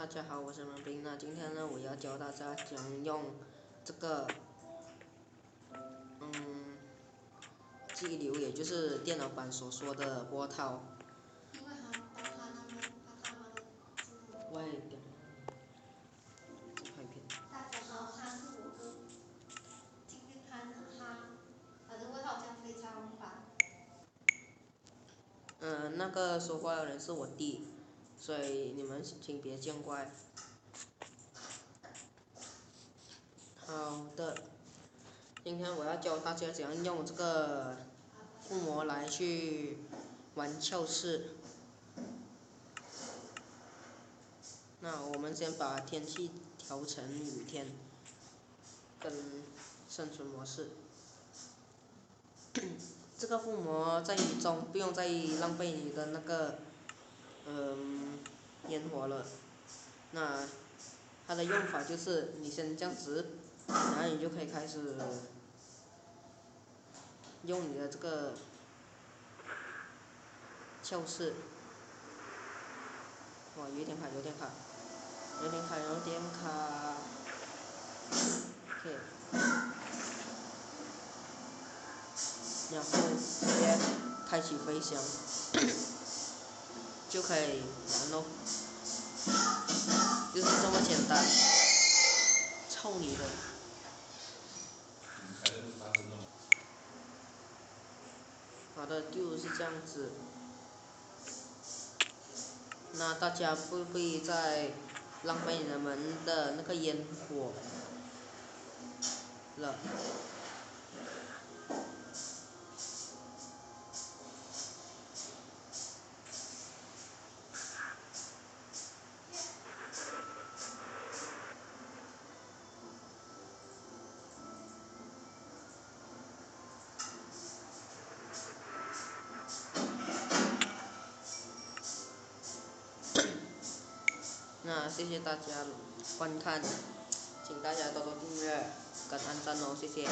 大家好，我是文斌。那今天呢，我要教大家怎样用这个激流，也就是电脑版所说的波涛。外点这块片。大家好，他是我哥。今天他的外号叫非常版。那个说话的人是我弟，所以你们请别见怪。好的，今天我要教大家怎样用这个附魔来去玩鞘式。那我们先把天气调成雨天，跟生存模式。这个附魔在雨中不用再浪费你的那个烟火了。那它的用法就是你先这样子，然后你就可以开始用你的这个鞘式。哇，有点卡。OK。然后直接开启飞翔，就可以玩咯，就是这么简单。操你的！好的，就是这样子。那大家不会再浪费你们的那个烟火了。那谢谢大家观看，请大家多多订阅跟按赞哦，谢谢。